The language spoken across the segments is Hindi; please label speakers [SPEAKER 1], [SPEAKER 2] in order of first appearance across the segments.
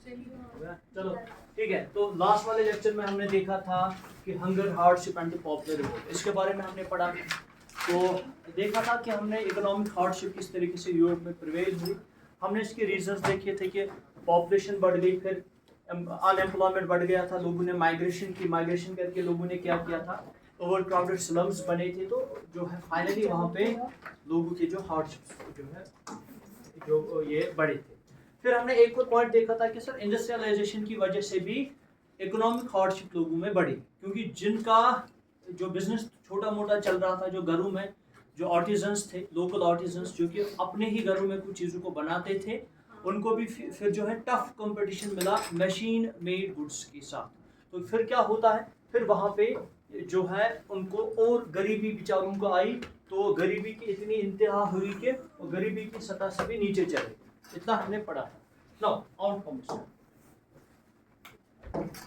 [SPEAKER 1] चलो ठीक है। तो लास्ट वाले लेक्चर में हमने देखा था कि hunger, hardship and the popular revolt, इसके बारे में हमने पढ़ा। तो देखा था कि हमने इकोनॉमिक हार्डशिप किस तरीके से यूरोप में प्रिवेल हुई। हमने इसके रीजंस देखे थे कि पॉपुलेशन बढ़ गई, फिर अनएम्प्लॉयमेंट बढ़ गया था, लोगों ने माइग्रेशन की, माइग्रेशन करके लोगों ने क्या किया था, ओवर क्राउडेड स्लम्स बने थे। तो जो है फाइनली वहाँ पे लोगों के जो हार्डशिप जो है जो ये बढ़े थे। फिर हमने एक और पॉइंट देखा था कि सर इंडस्ट्रियलाइजेशन की वजह से भी इकोनॉमिक हार्डशिप लोगों में बढ़ी, क्योंकि जिनका जो बिजनेस छोटा मोटा चल रहा था, जो घरों में जो आर्टिजन्स थे, लोकल आर्टिजन्स जो कि अपने ही घरों में कुछ चीज़ों को बनाते थे, उनको भी फिर जो है टफ कंपटीशन मिला मशीन मेड गुड्स के साथ। तो फिर क्या होता है, फिर वहाँ पे जो है उनको और गरीबी बेचारों को आई, तो गरीबी की इतनी इंतहा हुई कि गरीबी की सतह से भी नीचे चले। इतना हमने पढ़ा है। नाउ आउटकम,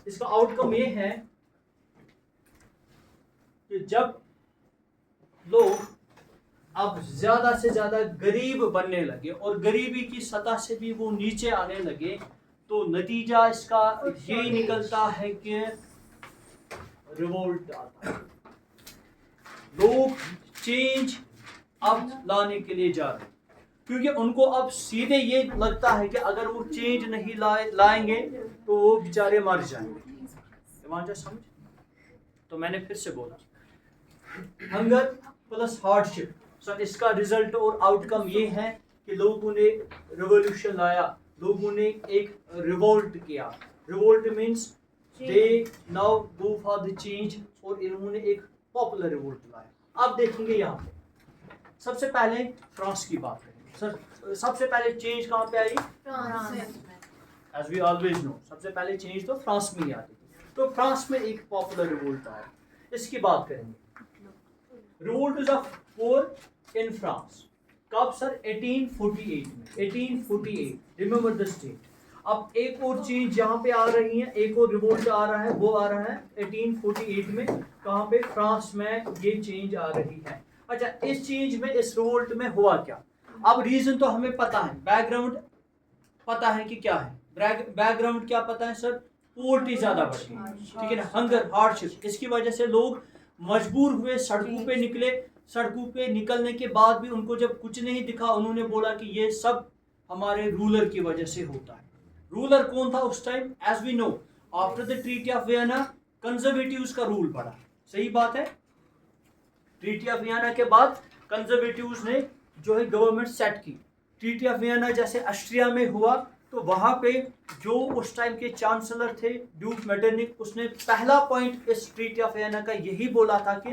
[SPEAKER 1] इसका आउटकम ये है कि जब लोग अब ज्यादा से ज्यादा गरीब बनने लगे और गरीबी की सतह से भी वो नीचे आने लगे, तो नतीजा इसका यही निकलता है कि रिवोल्ट आता है। लोग चेंज अब लाने के लिए जा रहे हैं, क्योंकि उनको अब सीधे ये लगता है कि अगर वो चेंज नहीं लाएंगे तो वो बेचारे मर जाएंगे। समझ? तो मैंने फिर से बोला, हंगर प्लस हार्डशिप, सर इसका रिजल्ट और आउटकम ये है कि लोगों ने रिवॉल्यूशन लाया, लोगों ने एक रिवोल्ट किया। Revolt means they now go for the change, और इन्होंने एक पॉपुलर रिवोल्ट लाया। अब देखेंगे यहाँ पे सबसे पहले फ्रांस की बात करेंगे। सर सबसे पहले चेंज कहाँ पे आई? एज वी ऑलवेज नो, सबसे पहले चेंज तो फ्रांस में ही आती थी। तो फ्रांस में एक पॉपुलर रिवोल्ट आया, इसकी बात करेंगे। Revolt is of war in France, कब सर? 1848 में। 1848, रिमेंबर द डेट। अब एक और चीज यहाँ पे आ रही है, एक और रिवोल्ट आ रहा है, वो आ रहा है 1848 में। कहाँ पे? फ्रांस में ये चेंज आ रही है। अच्छा, इस चेंज में, इस रिवोल्ट में हुआ क्या? अब रीजन तो हमें पता है, बैकग्राउंड पता है कि क्या है। बैकग्राउंड क्या पता है सर? पोवर्टी ज्यादा बढ़ गई, ठीक है ना, हंगर, हार्डशिप। इसकी वजह से लोग मजबूर हुए, सड़कों पे निकले। सड़कों पे निकलने के बाद भी उनको जब कुछ नहीं दिखा, उन्होंने बोला कि ये सब हमारे रूलर की वजह से होता है। रूलर कौन था उस time? As we know, after the treaty of Vienna conservatives का रूल पड़ा। सही बात है। ट्रीटी ऑफ वियना के बाद कंजर्वेटिव्स ने जो है गवर्नमेंट सेट की। ट्रीटी ऑफ वियना जैसे ऑस्ट्रिया में हुआ, तो वहां पे जो उस टाइम के चांसलर थे ड्यूक मेटरनिक, उसने पहला पॉइंट इस ट्रीटी ऑफ वियना का यही बोला था कि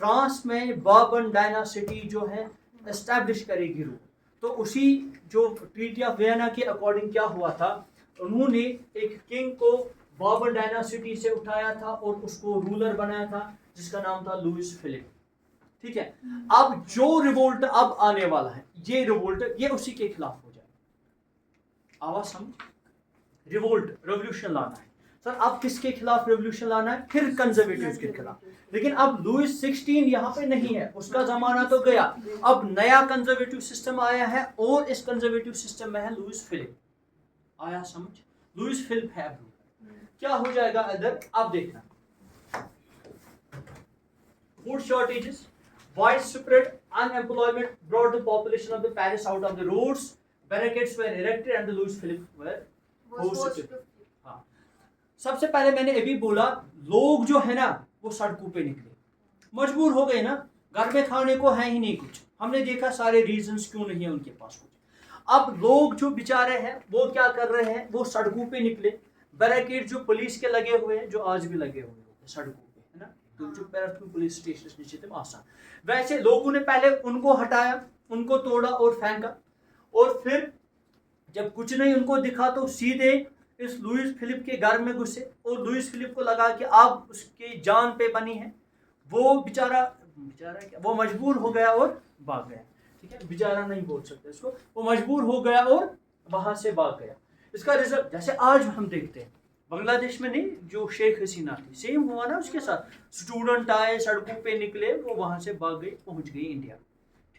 [SPEAKER 1] फ्रांस में बर्बन डायनासिटी जो है एस्टैब्लिश करेगी रूल। तो उसी जो ट्रीटी ऑफ वियना के अकॉर्डिंग क्या हुआ था, उन्होंने एक किंग को बर्बन डायनासिटी से उठाया था और उसको रूलर बनाया था, जिसका नाम था लुइस फिलिप। ठीक है। अब जो रिवोल्ट अब आने वाला है, ये रिवोल्ट, ये उसी के खिलाफ हो जाएगा। आवाज समझ? रिवोल्ट, रेवोल्यूशन लाना है सर। अब किसके खिलाफ रेवोल्यूशन लाना है? फिर कंजर्वेटिव्स के खिलाफ। लेकिन अब लुइस 16 यहाँ पे नहीं है, उसका जमाना तो गया। अब नया कंजर्वेटिव सिस्टम आया है, और इस कंजर्वेटिव सिस्टम में है लुइस फिलिप। आया समझ? लुइस फिलिप है। क्या हो जाएगा इधर? अब देखना, food shortages, widespread unemployment brought the population of the Paris out of the roads, barricades were erected and the Louis Philippe were hosted. हाँ, सबसे पहले मैंने अभी बोला, लोग जो है ना वो सड़कों पे निकले, मजबूर हो गए ना, घर में खाने को है ही नहीं कुछ। हमने देखा सारे रीजंस क्यों नहीं है उनके पास कुछ। अब लोग जो बेचारे हैं वो क्या कर रहे हैं, वो सड़कों पे निकले। बैरिकेड जो पुलिस के लगे हुए हैं, जो आज भी लगे हुए हैं सड़कों, पुलिस स्टेशन नीचे थे आसान। वैसे लोगों ने पहले उनको हटाया, उनको तोड़ा और फेंका, और फिर जब कुछ नहीं उनको दिखा तो सीधे इस लुइस फिलिप के घर में घुसे, और लुइस फिलिप को लगा कि अब उसकी जान पे बनी है। वो बेचारा क्या, वो मजबूर हो गया और भाग गया। ठीक है, बेचारा नहीं बोल सकते इसको, वो मजबूर हो गया और वहां से भाग गया। इसका रिजल्ट जैसे आज हम देखते हैं, बांग्लादेश में नहीं, जो शेख हसीना थी, सेम हुआ ना उसके साथ। स्टूडेंट आए, सड़कों पे निकले, वो वहां से भाग गई, पहुंच गई इंडिया।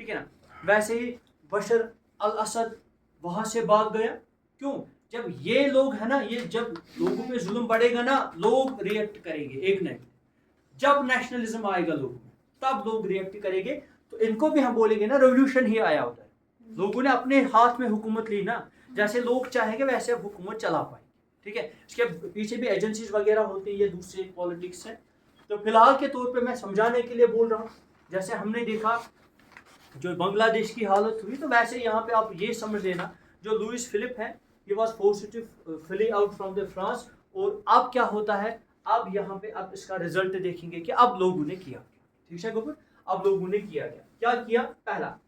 [SPEAKER 1] ठीक है ना। वैसे ही बशर अल असद वहां से भाग गया। क्यों? जब ये लोग है ना, ये जब लोगों पे जुल्म बढ़ेगा ना, लोग रिएक्ट करेंगे एक नहीं। जब नेशनलिज्म आएगा लोगों में, तब लोग रिएक्ट करेंगे। तो इनको भी हम बोलेंगे ना रेवोल्यूशन ही आया होता है। लोगों ने अपने हाथ में हुकूमत ली ना, जैसे लोग चाहेंगे वैसे अब हुकूमत चला पाएंगे। ठीक है, इसके पीछे भी एजेंसीज वगैरह होती है, ये दूसरे पॉलिटिक्स है। तो फिलहाल के तौर पे मैं समझाने के लिए बोल रहा हूँ। जैसे हमने देखा जो बांग्लादेश की हालत हुई, तो वैसे यहाँ पे आप ये समझ लेना, जो लुइस फिलिप है, he was forced to flee out from the France। और अब क्या होता है, अब यहाँ पे अब इसका रिजल्ट देखेंगे कि अब लोगों ने किया। ठीक है गोबर, अब लोगों ने किया क्या किया। पहला,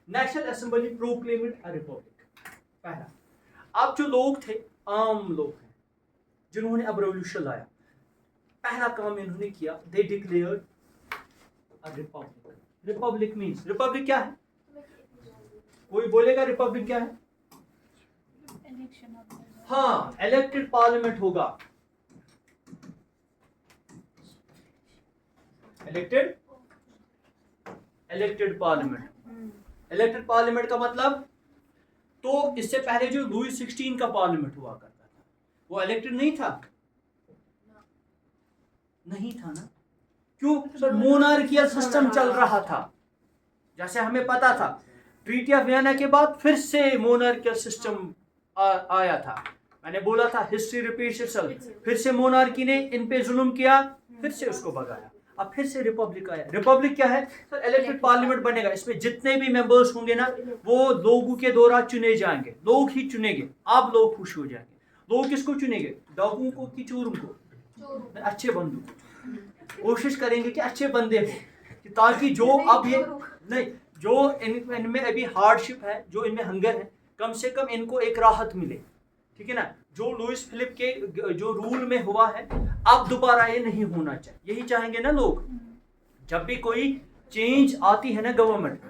[SPEAKER 1] national assembly proclaimed a republic. पहला, अब जो लोग थे, आम लोग हैं जिन्होंने अब रेवोल्यूशन लाया, पहला काम इन्होंने किया, they declared a republic. Republic means, republic क्या है? कोई बोलेगा रिपब्लिक क्या है? हाँ, इलेक्टेड पार्लियामेंट होगा। Elected parliament. इलेक्टेड पार्लियामेंट का मतलब, तो इससे पहले जो लुई 16 का पार्लियामेंट हुआ करता था, वो इलेक्टेड नहीं था। नहीं था ना, क्यों सर? मोनार्कियल सिस्टम चल रहा था। जैसे हमें पता था ट्रीटी ऑफ वियना के बाद फिर से मोनार्कियल सिस्टम आया था। मैंने बोला था हिस्ट्री रिपीट्स इटसेल्फ। फिर से मोनार्की ने इन पे जुल्म किया, फिर से उसको भगाया, अब फिर से रिपब्लिक आया। रिपब्लिक क्या है सर? इलेक्टेड पार्लियामेंट बनेगा, इसमें जितने भी मेंबर्स होंगे ना, वो लोगों के द्वारा चुने जाएंगे, लोग ही चुनेंगे। अब लोग खुश हो जाएंगे। लोग किसको चुनेंगे? डाकुओं को कि चोरों को? अच्छे बंदों को। कोशिश करेंगे कि अच्छे बंदे हो, ताकि जो अब ये नहीं, जो इनमें अभी हार्डशिप है, जो इनमें हंगर है, कम से कम इनको एक राहत मिले। ठीक है ना, जो लुइस फिलिप के जो रूल में हुआ है, अब दोबारा ये नहीं होना चाहिए, यही चाहेंगे ना लोग। जब भी कोई चेंज आती है ना गवर्नमेंट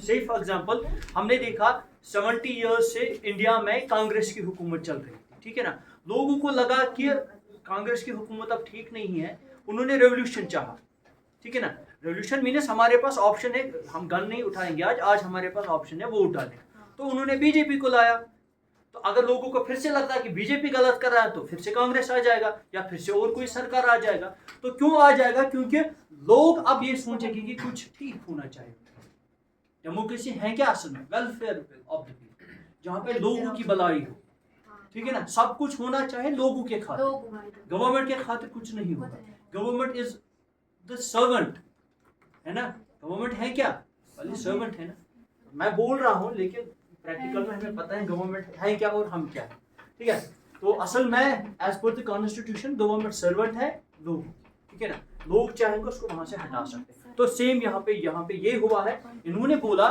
[SPEAKER 1] से, फॉर एग्जांपल हमने देखा 70 इयर्स से इंडिया में कांग्रेस की हुकूमत चल रही थी। ठीक है ना, लोगों को लगा कि कांग्रेस की हुकूमत अब ठीक नहीं है, उन्होंने रेवोल्यूशन चाहा। ठीक है ना, रेवोल्यूशन मीन्स हमारे पास ऑप्शन है, हम गन नहीं उठाएंगे आज हमारे पास ऑप्शन है वोट डालने। तो उन्होंने बीजेपी को लाया। तो अगर लोगों को फिर से लगता है कि बीजेपी गलत कर रहा है, तो फिर से कांग्रेस आ जाएगा, या फिर से और कोई सरकार आ जाएगा। तो क्यों आ जाएगा? क्योंकि लोग अब ये सोचेंगे कि कुछ ठीक होना चाहिए। डेमोक्रेसी है क्या असल में? वेलफेयर ऑफ द पीपल, जहाँ पे लोगों की भलाई हो। ठीक है ना, सब कुछ होना चाहिए लोगों के खातिर, गवर्नमेंट के खातिर कुछ नहीं होगा। गवर्नमेंट इज द सर्वेंट, है ना। गवर्नमेंट है क्या? सर्वेंट है ना। मैं बोल रहा हूँ, लेकिन प्रैक्टिकल में हमें पता है गवर्नमेंट है क्या और हम क्या है। ठीक है, तो असल में as per the constitution government servant है लोग। ठीक है ना, लोग चाहेंगे उसको वहां से हटा सकते हैं। तो सेम यहाँ पे ये हुआ है। इन्होंने बोला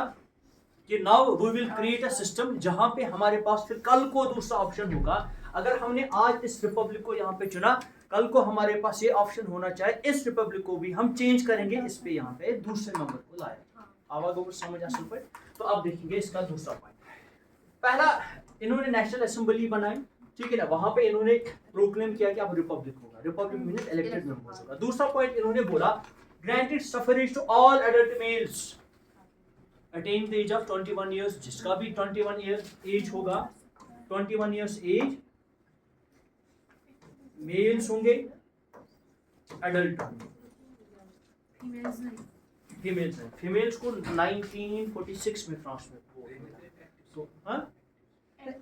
[SPEAKER 1] कि now we will create a system, जहां पे हमारे पास फिर कल को दूसरा ऑप्शन होगा। अगर हमने आज इस रिपब्लिक को यहाँ पे चुना, कल को हमारे पास ये ऑप्शन होना चाहिए, इस रिपब्लिक को भी हम चेंज करेंगे, इस पे यहाँ पे दूसरे नंबर को लाया। आवाज समझ आ सकते। तो अब देखेंगे इसका दूसरा पॉइंट। पहला, इन्होंने नेशनल असेंबली बनाई। ठीक है ना, वहां पे इन्होंने प्रोक्लेम किया कि अब रिपब्लिक होगा। रिपब्लिक मींस इलेक्टेड मेंबर्स होगा। दूसरा पॉइंट इन्होंने बोला, granted suffrage to all adult males attain the age of 21 years. जिसका भी 21 ईयर्स एज होगा, 21 इयर्स एज मेल्स होंगे, एडल्ट फीमेल्स को 1946 में फ्रांस में। तो हाँ,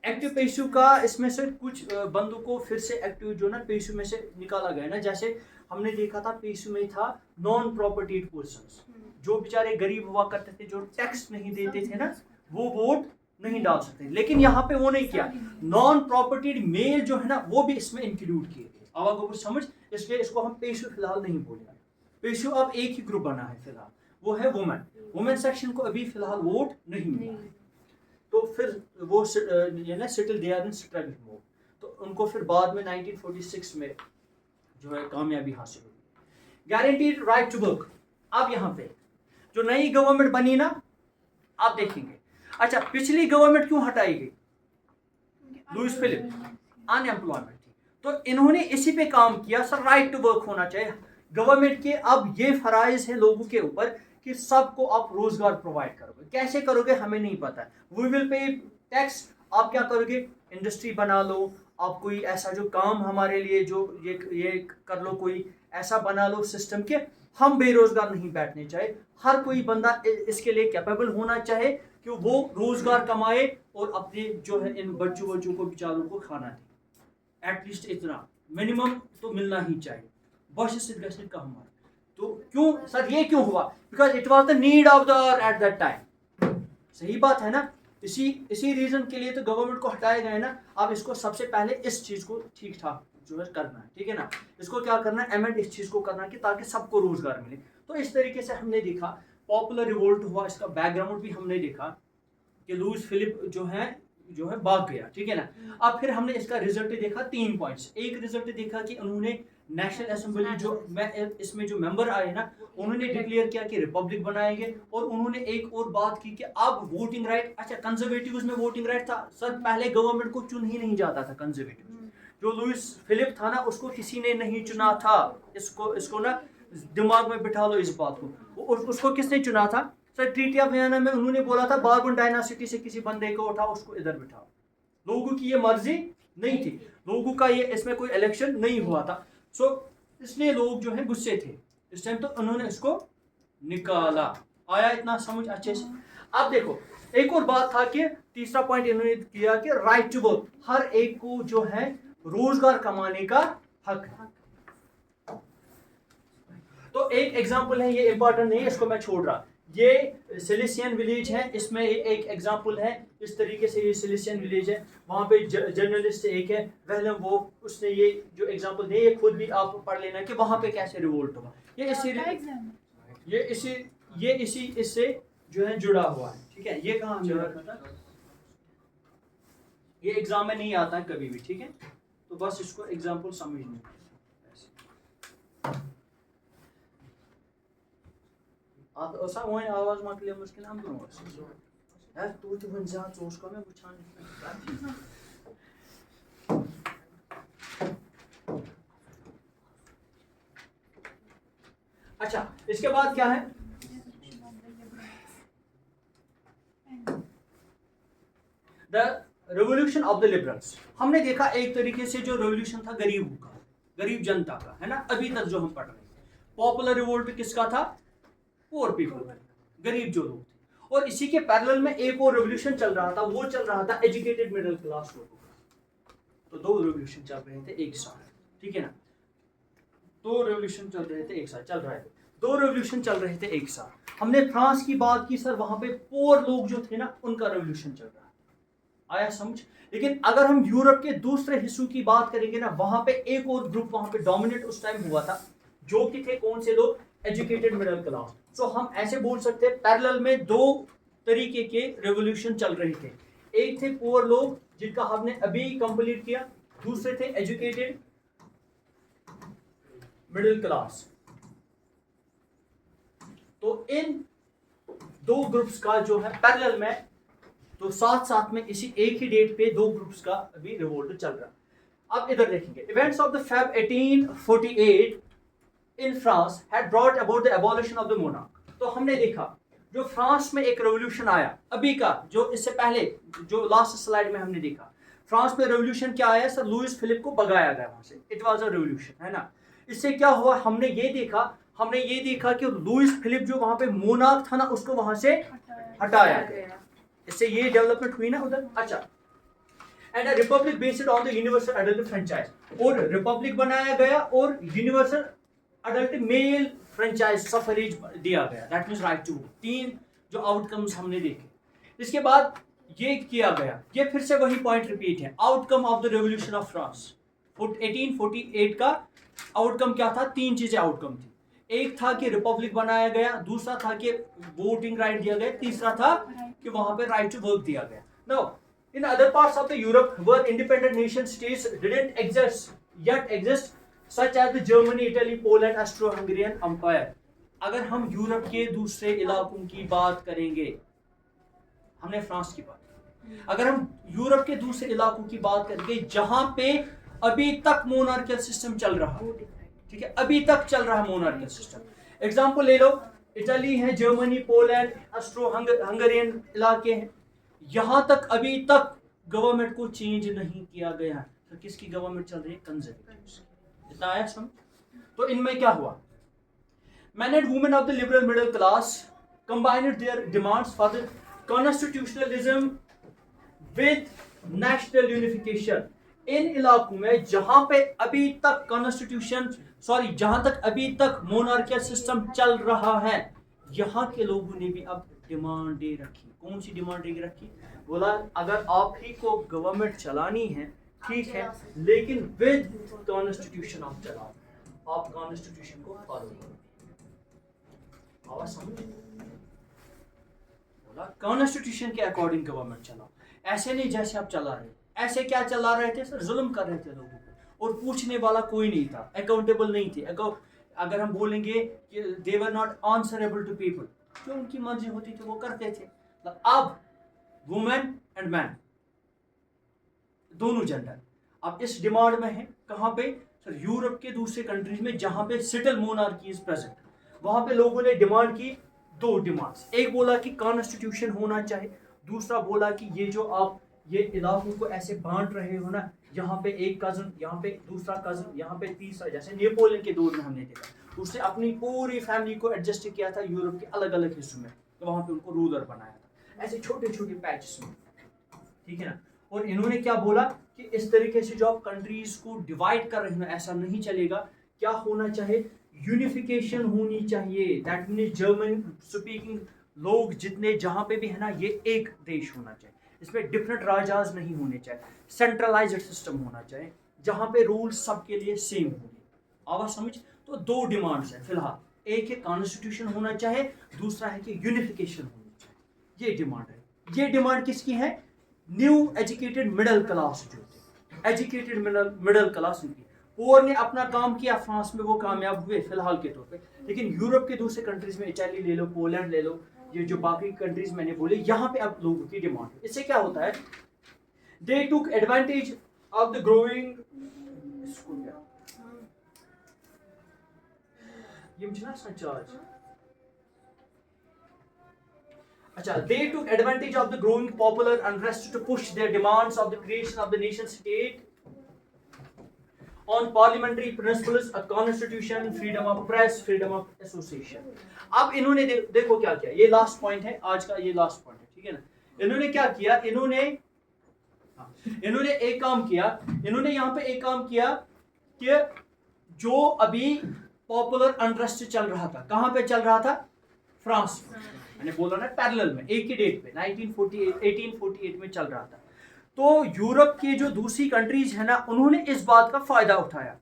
[SPEAKER 1] एक्टिव पेशु का इसमें से कुछ बंदों को फिर से एक्टिव जो ना पेशु में से निकाला गया ना। जैसे हमने देखा था पेशु में था नॉन प्रॉपर्टीड पर्संस, जो बेचारे गरीब हुआ करते थे, जो टैक्स नहीं देते थे ना, वो वोट नहीं डाल सकते। लेकिन यहाँ पे वो नहीं किया। नॉन प्रॉपर्टीड मेल जो है ना, वो भी इसमें इंक्लूड किए गए। आवाज को समझ, इसलिए इसको हम पेशु फिलहाल नहीं बोलेंगे। पेशु अब एक ही ग्रुप बना है फिलहाल, वो है वुमेन। वुमेन सेक्शन को अभी फिलहाल वोट नहीं मिला, तो फिर वो settle they are in struggle mode. तो उनको फिर बाद में 1946 में जो है कामयाबी हासिल हुई। Guaranteed right to work. अब यहाँ पे जो नई गवर्नमेंट बनी ना, आप देखेंगे। अच्छा, पिछली गवर्नमेंट क्यों हटाई गई? लुइस फिलिप, अनएम्प्लॉयमेंट थी, तो इन्होंने इसी पे काम किया। सर राइट टू वर्क होना चाहिए गवर्नमेंट के। अब ये फराइज है लोगों के ऊपर कि सबको आप रोजगार प्रोवाइड करोगे। कैसे करोगे हमें नहीं पता। We will pay tax. आप क्या करोगे? इंडस्ट्री बना लो, आप कोई ऐसा जो काम हमारे लिए जो ये कर लो, कोई ऐसा बना लो सिस्टम के हम बेरोजगार नहीं बैठने चाहिए। हर कोई बंदा इसके लिए कैपेबल होना चाहे कि वो रोजगार कमाए और अपने जो है इन बच्चों को बेचारों को खाना दे। एटलीस्ट इतना मिनिमम तो मिलना ही चाहिए। बस गए कम। तो क्यों सर ये क्यों हुआ? Because it was the need of the hour at that time. सही बात है ना? इसी रीजन के लिए तो गवर्नमेंट को हटाया गया है ना। अब इसको सबसे पहले इस चीज को ठीक ठाक जो है करना है, ठीक है ना। इसको क्या करना है, एमेंड इस चीज को करना है कि ताकि सबको रोजगार मिले। तो इस तरीके से हमने देखा पॉपुलर रिवोल्ट हुआ, इसका बैकग्राउंड भी हमने देखा कि लुईस फिलिप जो है भाग गया, ठीक है ना। अब फिर हमने इसका रिजल्ट देखा 3 पॉइंट्स। एक रिजल्ट देखा कि उन्होंने नेशनल असेंबली जो इसमें जो मेंबर आए ना, उन्होंने डिक्लेयर किया कि रिपब्लिक बनाएंगे। और उन्होंने एक और बात की कि अब वोटिंग राइट, अच्छा कंजर्वेटिव्स में वोटिंग राइट था सर, पहले गवर्नमेंट को चुन ही नहीं जाता था कंजर्वेटिव। जो लुईस फिलिप था ना, उसको किसी ने नहीं चुना था। इसको ना दिमाग में बिठा लो इस बात को। उसको किसने चुना था सर? ट्रीटी ऑफ वियना में उन्होंने बोला था बार्बन डायनासिटी से किसी बंदे को उठाओ, उसको इधर बिठाओ। लोगों की ये मर्जी नहीं थी, लोगों का ये इसमें कोई इलेक्शन नहीं हुआ था। सो इसलिए लोग जो है गुस्से थे इस टाइम, तो उन्होंने इसको निकाला। आया इतना समझ अच्छे से? अब देखो एक और बात था कि तीसरा पॉइंट इन्होंने किया कि राइट टू वर्क, हर एक को जो है रोजगार कमाने का हक है। तो एक एग्जांपल है, ये इंपॉर्टेंट नहीं है, इसको मैं छोड़ रहा। ये सिलिसियन विलेज है, इसमें एक एग्जांपल है। इस तरीके से ये सिलिसियन विलेज है, वहां पे जर्नलिस्ट एक है वेलम, वो उसने ये जो एग्जांपल दिया, ये खुद भी आप पढ़ लेना कि वहां पे कैसे रिवोल्ट हुआ। ये इसी इससे जो है जुड़ा हुआ है, ठीक है। ये कहाँ जुड़ा था, ये एग्जाम में नहीं आता है कभी भी, ठीक है। तो बस इसको एग्जांपल समझना। आप ऐसा वही आवाज मकले मुश्किल हम दोनों यार, तू तो बन जा जोश का मैं बुझाने। अच्छा इसके बाद क्या है, the revolution of the liberals. हमने देखा एक तरीके से जो रेवोल्यूशन था गरीबों का, गरीब जनता का, है ना। अभी तक जो हम पढ़ रहे हैं पॉपुलर रिवोल्ट किसका था? पुअर पीपल, गरीब जो लोग थे। और इसी के पैरेलल में एक और रेवोल्यूशन चल रहा था, वो चल रहा था एजुकेटेड मिडिल क्लास लोगों का। तो दो रेवोल्यूशन चल रहे थे एक साथ, ठीक है ना। दो रेवोल्यूशन चल रहे थे एक साथ, दो रेवोल्यूशन चल रहे थे एक साथ। हमने फ्रांस की बात की सर, वहां पे पुअर लोग जो थे ना, उनका रेवोल्यूशन चल रहा है। आया समझ? लेकिन अगर हम यूरोप के दूसरे हिस्सों की बात करेंगे ना, वहां पे एक और ग्रुप वहां पे डोमिनेट उस टाइम हुआ था, जो कि थे कौन से लोग? Educated middle class. सो हम ऐसे बोल सकते हैं पैरेलल में दो तरीके के रेवोल्यूशन चल रहे थे। एक थे पुअर लोग जिनका हमने अभी कंप्लीट किया, दूसरे थे एजुकेटेड मिडिल क्लास। तो इन दो ग्रुप्स का जो है पैरेलल में, तो साथ साथ में इसी एक ही डेट पे दो ग्रुप्स का अभी रिवोल्ट चल रहा। अब इधर देखेंगे, events of the Feb 1848 in France had brought about the abolition of the monarch. तो हमने देखा जो फ्रांस में एक रेवोल्यूशन आया अभी का, जो इससे पहले जो लास्ट स्लाइड में हमने देखा, फ्रांस में रेवोल्यूशन क्या आया सर? लुईस फिलिप को भगाया गया वहां से, इट वाज अ रेवोल्यूशन, है ना। इससे क्या हुआ? हमने ये देखा कि लुईस फिलिप जो वहां पे मोनार्क था ना, उसको वहां से हटाया गया। इससे ये डेवलपमेंट हुई ना उधर। अच्छा, and a republic based on the universal adult franchise, और रिपब्लिक बनाया गया और universal adult mail franchise suffrage दिया गया, दैट मींस राइट टू। तीन जो आउटकम्स हमने देखे। इसके बाद ये किया गया, ये फिर से वही पॉइंट रिपीट है, outcome of the revolution of France 1848 का आउटकम क्या था? तीन चीजें आउटकम थी। एक था कि रिपब्लिक बनाया गया, दूसरा था कि वोटिंग राइट दिया गया, तीसरा था कि वहां पे राइट टू वर्क दिया गया। Now in other parts of the Europe where independent nation states didn't exist such as the Germany, Italy, Poland, Austro-Hungarian empire. अगर हम यूरोप के दूसरे इलाकों की बात करेंगे, हमने फ्रांस की बात, अगर हम यूरोप के दूसरे इलाकों की बात करेंगे जहां पे अभी तक मोनार्कियल सिस्टम चल रहा है, ठीक है, अभी तक चल रहा है मोनार्कियल सिस्टम। एग्जांपल ले लो, इटली है, जर्मनी, पोलैंड, ऑस्ट्रो हंगेरियन इलाके हैं, यहां तक अभी तक गवर्नमेंट को चेंज नहीं किया गया है। तो किसकी गवर्नमेंट चल रही है? कंजर्वेटिव। इतना आया समझ? तो इनमें क्या हुआ? Men and women of the liberal middle class combined their demands for the constitutionalism with national unification। इन इलाकों में जहां पे अभी तक जहां तक अभी तक मोनार्कियल सिस्टम चल रहा है, यहां के लोगों ने भी अब डिमांड दे रखी। कौन सी डिमांड दे रखी? बोला अगर आप ही को गवर्नमेंट चलानी है ठीक है, लेकिन विद कॉन्स्टिट्यूशन आप चलाओ, आप कॉन्स्टिट्यूशन को फॉलो करो। आवाज समझ? बोला कॉन्स्टिट्यूशन के अकॉर्डिंग गवर्नमेंट चलाओ, ऐसे नहीं जैसे आप चला रहे। ऐसे क्या चला रहे थे सर? जुल्म कर रहे थे लोगों को, और पूछने वाला कोई नहीं था, अकाउंटेबल नहीं थे। अगर हम बोलेंगे कि they were not answerable to people, जो उनकी मर्जी होती थी वो करते थे। अब वुमेन एंड मैन दोनों जेंडर अब इस डिमांड में है। कहां पे सर? यूरोप के दूसरे कंट्रीज में जहां पे सेटल मोनार्की इज प्रेजेंट, वहां पे लोगों ने डिमांड की दो डिमांड्स। एक बोला कि कॉन्स्टिट्यूशन होना चाहिए, दूसरा बोला कि ये जो आप ये इलाकों को ऐसे बांट रहे हो ना, यहाँ पे एक कजन, यहाँ पे दूसरा कजन, यहाँ पे तीसरा, जैसे नेपोलियन के दौर में हमने देखा, उसने अपनी पूरी फैमिली को एडजस्ट किया था यूरोप के अलग अलग हिस्सों में, तो वहां पे उनको रूलर बनाया था, ऐसे छोटे छोटे पैचेस में, ठीक है ना। और इन्होंने क्या बोला कि इस तरीके से जो आप कंट्रीज को डिवाइड कर रहे हो ऐसा नहीं चलेगा। क्या होना चाहिए? यूनिफिकेशन होनी चाहिए। दैट मीन्स जर्मन स्पीकिंग लोग जितने जहां पे भी है ना, ये एक देश होना चाहिए, इसमें डिफरेंट राजाज नहीं होने चाहिए, सेंट्रलाइज्ड सिस्टम होना चाहिए जहां पे रूल्स सबके लिए सेम होंगे। आवाज समझ? तो दो डिमांड्स है फिलहाल, एक है कॉन्स्टिट्यूशन होना चाहिए, दूसरा है कि यूनिफिकेशन होनी चाहिए। ये डिमांड है। ये डिमांड किसकी है? न्यू एजुकेटेड मिडिल क्लास, जो एजुकेटेड मिडिल क्लास की। पोर ने अपना काम किया, फ्रांस में वो कामयाब हुए फिलहाल के तौर पे, लेकिन यूरोप के दूसरे कंट्रीज में, इटली ले लो, पोलैंड ले लो, ये जो बाकी कंट्रीज मैंने बोले, यहाँ पे अब लोगों की डिमांड है। इससे क्या होता है? They took advantage of the growing, ये मुझे ना चार्ज, अच्छा, they took advantage of the growing popular unrest to push their demands of the creation of the nation state on parliamentary principles, a constitution, freedom of press, freedom of association। अब इन्होंने देखो क्या किया, ये लास्ट पॉइंट है आज का, ये लास्ट पॉइंट है, ठीक है ना। इन्होंने क्या किया? इन्होंने एक काम किया, इन्होंने यहाँ पे एक काम किया कि जो अभी पॉपुलर अनरेस्ट चल रहा था, कहाँ पे चल रहा था? फ्रांस में। मैंने बोला ना पैरेलल में, एक ही डेट पे 1848 में चल रहा था। तो यूरोप की जो दूसरी कंट्रीज है ना, उन्होंने इस बात का फायदा उठाया।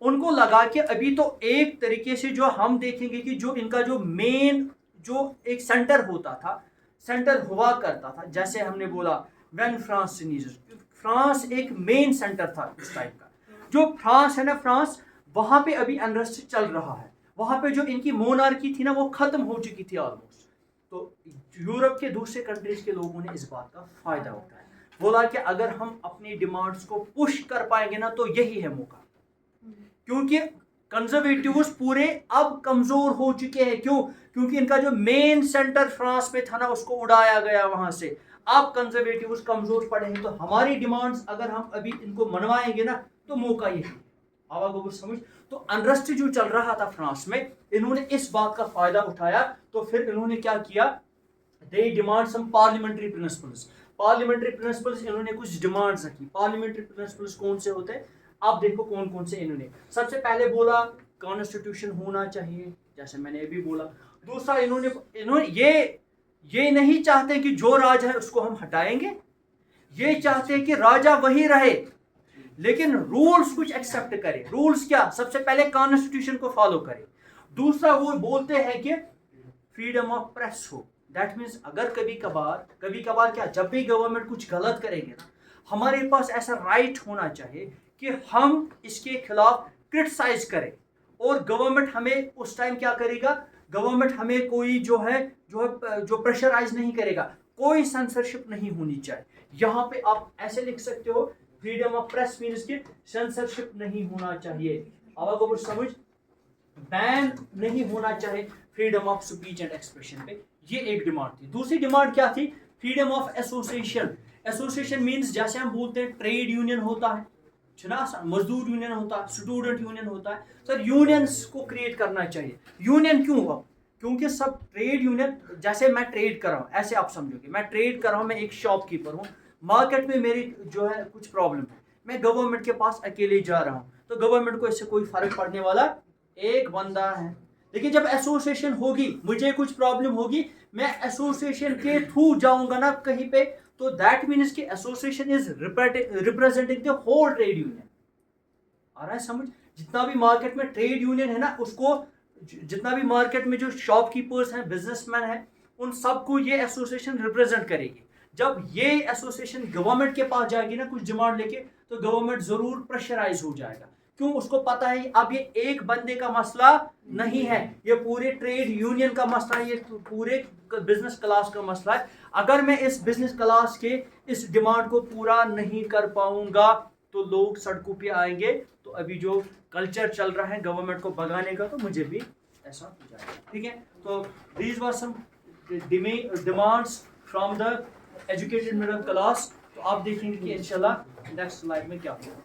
[SPEAKER 1] उनको लगा कि अभी तो एक तरीके से जो हम देखेंगे कि जो इनका जो मेन जो एक सेंटर होता था, सेंटर हुआ करता था, जैसे हमने बोला व्हेन फ्रांस सीनीज, फ्रांस एक मेन सेंटर था उस टाइप का। जो फ्रांस है ना, फ्रांस वहां पे अभी अनरेस्ट चल रहा है, वहां पे जो इनकी मोनार्की थी ना वो खत्म हो चुकी थी ऑलमोस्ट। तो यूरोप के दूसरे कंट्रीज के लोगों ने इस बात का फायदा उठाया, बोला कि अगर हम अपनी डिमांड्स को पुश कर पाएंगे ना तो यही है मौका, क्योंकि कंजर्वेटिव्स पूरे अब कमजोर हो चुके हैं। क्यों? क्योंकि इनका जो मेन सेंटर फ्रांस में था ना, उसको उड़ाया गया वहां से। अब कंजर्वेटिव्स कमजोर पड़े हैं, तो हमारी डिमांड्स अगर हम अभी इनको मनवाएंगे ना तो मौका यही है। आवाज समझ? तो अनरेस्ट जो चल रहा था फ्रांस में, इन्होंने इस बात का फायदा उठाया। तो फिर इन्होंने क्या किया? They demand some parliamentary principles. Parliamentary principles इन्होंने कुछ डिमांड्स रखी। पार्लियामेंट्री प्रिंसिपल्स कौन से होते हैं? आप देखो कौन कौन से इन्होंने। सबसे पहले बोला कॉन्स्टिट्यूशन होना चाहिए, जैसे मैंने अभी बोला। दूसरा इन्होंने ये नहीं चाहते कि जो राजा है उसको हम हटाएंगे, ये चाहते हैं कि राजा वही रहे लेकिन रूल्स कुछ एक्सेप्ट करे। रूल्स क्या? सबसे पहले कॉन्स्टिट्यूशन को फॉलो करे। दूसरा वो बोलते हैं कि फ्रीडम ऑफ प्रेस हो। दैट मीन्स अगर कभी कभार क्या, जब भी गवर्नमेंट कुछ गलत करेंगे ना, हमारे पास ऐसा राइट होना चाहिए कि हम इसके खिलाफ क्रिटिसाइज करें, और गवर्नमेंट हमें उस टाइम क्या करेगा? गवर्नमेंट हमें कोई जो प्रेशराइज नहीं करेगा, कोई सेंसरशिप नहीं होनी चाहिए। यहाँ पे आप ऐसे लिख सकते हो, फ्रीडम ऑफ प्रेस मीन्स कि सेंसरशिप नहीं होना चाहिए। अब समझ, बैन नहीं होना चाहिए freedom of speech and expression पे। ये एक डिमांड थी। दूसरी डिमांड क्या थी? Freedom of association. Association means जैसे हम बोलते हैं ट्रेड यूनियन होता है, मजदूर यूनियन होता है, स्टूडेंट यूनियन होता है। सर यूनियंस को क्रिएट करना चाहिए। यूनियन क्यों हुआ? क्योंकि सब ट्रेड यूनियन, जैसे मैं ट्रेड कर रहा हूँ, ऐसे आप समझोगे मैं ट्रेड कर रहा हूँ, मैं एक शॉपकीपर हूँ, मार्केट में मेरी जो है कुछ प्रॉब्लम है, मैं गवर्नमेंट के पास अकेले जा रहा हूँ, तो गवर्नमेंट को इससे कोई फर्क पड़ने वाला एक बंदा है। लेकिन जब एसोसिएशन होगी, मुझे कुछ प्रॉब्लम होगी, मैं एसोसिएशन के थ्रू जाऊंगा ना कहीं पे, तो दैट मीन्स कि association is representing the whole trade union. आ रहा है समझ? जितना भी मार्केट में ट्रेड यूनियन है ना, उसको जितना भी मार्केट में जो शॉपकीपर्स हैं, बिजनेसमैन हैं, उन सबको ये एसोसिएशन रिप्रेजेंट करेगी। जब ये एसोसिएशन गवर्नमेंट के पास जाएगी ना कुछ डिमांड लेके, तो गवर्नमेंट जरूर प्रेशराइज हो जाएगा। क्यों? उसको पता है अब ये एक बंदे का मसला नहीं है, ये पूरे ट्रेड यूनियन का मसला है, ये पूरे बिजनेस क्लास का मसला है। अगर मैं इस बिजनेस क्लास के इस डिमांड को पूरा नहीं कर पाऊंगा तो लोग सड़कों पे आएंगे। तो अभी जो कल्चर चल रहा है गवर्नमेंट को भगाने का, तो मुझे भी ऐसा हो जाएगा। ठीक है, तो these were some demands from the educated middle class. तो आप देखेंगे कि इंशाल्लाह नेक्स्ट स्लाइड में क्या होगा।